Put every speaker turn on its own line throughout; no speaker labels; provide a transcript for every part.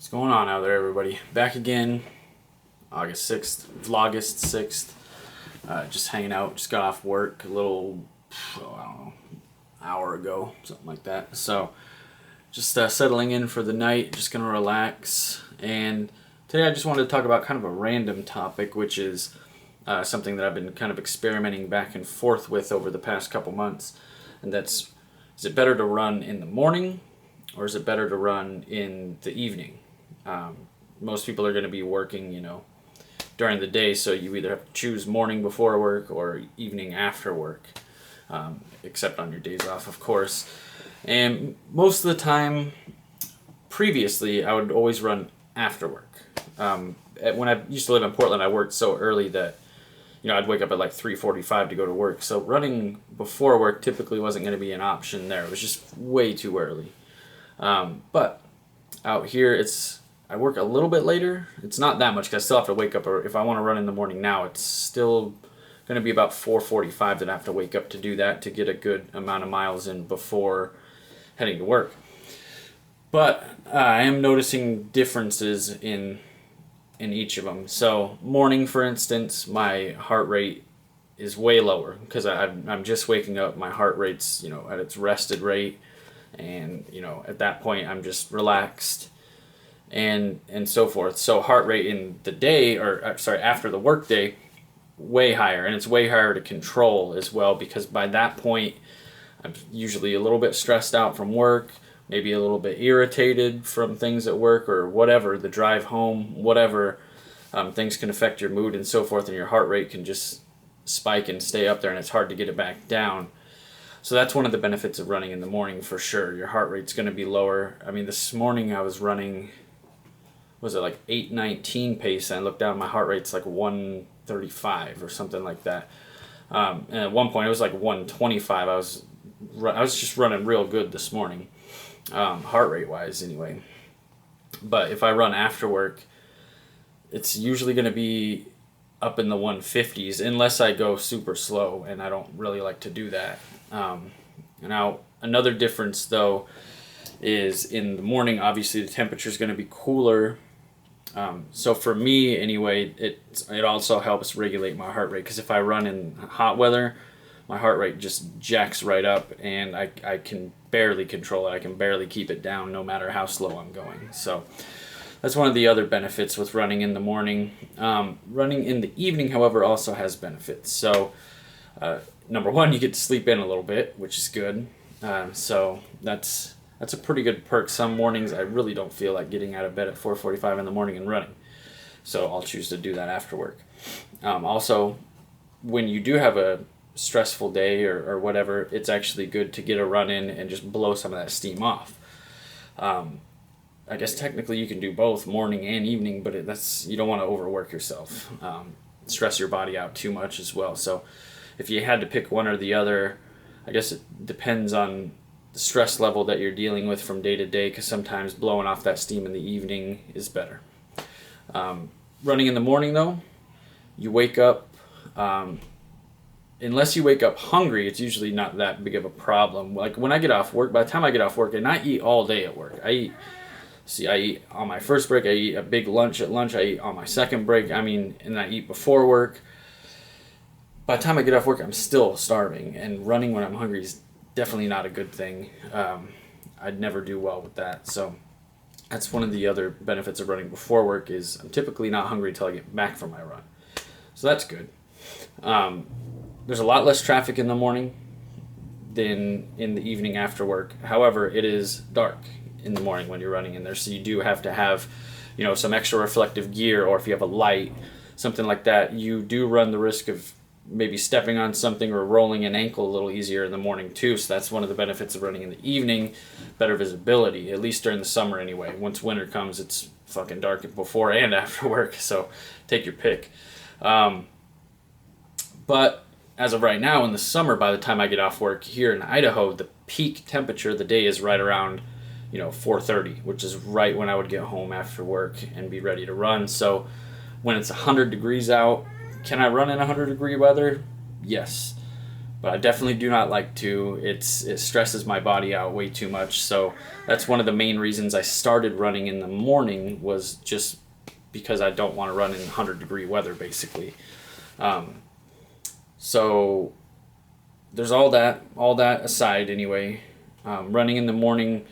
What's going on out there, everybody? Back again, August 6th, Vlogust 6th. Just hanging out, just got off work a little, I don't know, hour ago, something like that. So, just settling in for the night, just gonna relax. And today I just wanted to talk about kind of a random topic, which is something that I've been kind of experimenting back and forth with over the past couple months. And that's, is it better to run in the morning or is it better to run in the evening? Most people are going to be working, during the day, so you either have to choose morning before work or evening after work, except on your days off, of course. And most of the time, previously, I would always run after work. When I used to live in Portland, I worked so early that, I'd wake up at like 3:45 to go to work. So running before work typically wasn't going to be an option there. It was just way too early. But out here, I work a little bit later. It's not that much because I still have to wake up. Or if I want to run in the morning now, it's still going to be about 4:45 that I have to wake up to do that to get a good amount of miles in before heading to work. But I am noticing differences in each of them. So morning, for instance, my heart rate is way lower because I'm just waking up. My heart rate's at its rested rate, and at that point I'm just relaxed. And so forth. So heart rate in the day, after the work day, way higher, and it's way harder to control as well because by that point I'm usually a little bit stressed out from work, maybe a little bit irritated from things at work or whatever, the drive home, whatever. Things can affect your mood and so forth, and your heart rate can just spike and stay up there, and it's hard to get it back down. So that's one of the benefits of running in the morning for sure. Your heart rate's going to be lower. I mean, this morning I was running, was it like 8:19 pace, and I looked down, my heart rate's like 135 or something like that. And at one point it was like 125. I was just running real good this morning, heart rate wise anyway. But if I run after work, it's usually going to be up in the 150s unless I go super slow, and I don't really like to do that. Now another difference though is in the morning, obviously the temperature is going to be cooler. So for me anyway, it also helps regulate my heart rate, because if I run in hot weather, my heart rate just jacks right up, and I can barely control it. I can barely keep it down no matter how slow I'm going. So that's one of the other benefits with running in the morning. Running in the evening, however, also has benefits. So number one, you get to sleep in a little bit, which is good. So that's a pretty good perk. Some mornings I really don't feel like getting out of bed at 4:45 in the morning and running, so I'll choose to do that after work. Also, when you do have a stressful day or whatever, it's actually good to get a run in and just blow some of that steam off. I guess technically you can do both morning and evening, but you don't want to overwork yourself, stress your body out too much as well. So if you had to pick one or the other, I guess it depends on the stress level that you're dealing with from day to day, because sometimes blowing off that steam in the evening is better. Running in the morning though, you wake up, unless you wake up hungry, it's usually not that big of a problem. Like when I get off work, by the time I get off work, and I eat all day at work, I eat on my first break, I eat a big lunch at lunch, I eat on my second break, and I eat before work. By the time I get off work, I'm still starving, and running when I'm hungry is definitely not a good thing. I'd never do well with that. So that's one of the other benefits of running before work, is I'm typically not hungry until I get back from my run. So that's good. There's a lot less traffic in the morning than in the evening after work. However, it is dark in the morning when you're running in there, so you do have to have some extra reflective gear, or if you have a light, something like that, you do run the risk of maybe stepping on something or rolling an ankle a little easier in the morning too. So that's one of the benefits of running in the evening, better visibility, at least during the summer anyway. Once winter comes, it's fucking dark before and after work, so take your pick. But as of right now in the summer, by the time I get off work here in Idaho, the peak temperature of the day is right around 4:30, which is right when I would get home after work and be ready to run. So when it's 100 degrees out, can I run in 100-degree weather? Yes. but I definitely do not like to. It stresses my body out way too much. So that's one of the main reasons I started running in the morning, was just because I don't want to run in 100-degree weather, basically. So there's all that aside anyway. Running in the morning,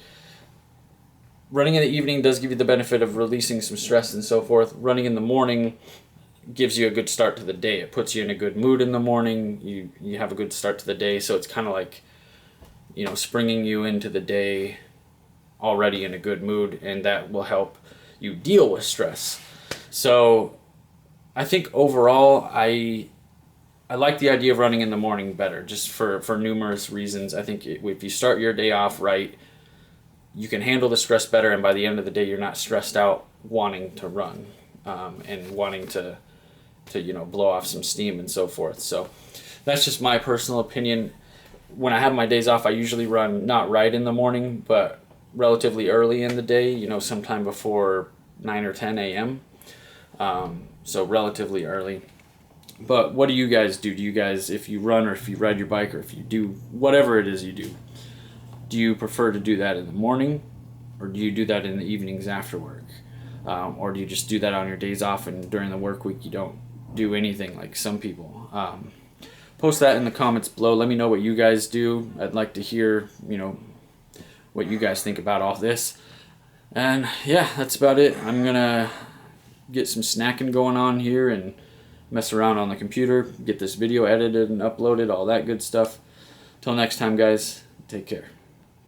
running in the evening does give you the benefit of releasing some stress and so forth. Running in the morning gives you a good start to the day. It puts you in a good mood in the morning. You have a good start to the day, so it's kind of like, you know, springing you into the day already in a good mood, and that will help you deal with stress. So I think overall I like the idea of running in the morning better, just for numerous reasons. I think if you start your day off right, you can handle the stress better, and by the end of the day, you're not stressed out wanting to run and wanting to you know, blow off some steam and so forth. So that's just my personal opinion. When I have my days off, I usually run not right in the morning, but relatively early in the day, you know, sometime before 9 or 10 a.m. So relatively early. But what do you guys do? Do you guys, if you run or if you ride your bike or if you do whatever it is you do you prefer to do that in the morning, or do you do that in the evenings after work? Or do you just do that on your days off and during the work week you don't do anything like some people? Post that in the comments below. Let me know what you guys do. I'd like to hear, you know, what you guys think about all this. And yeah, that's about it. I'm gonna get some snacking going on here and mess around on the computer, get this video edited and uploaded, all that good stuff. Till next time, guys, take care.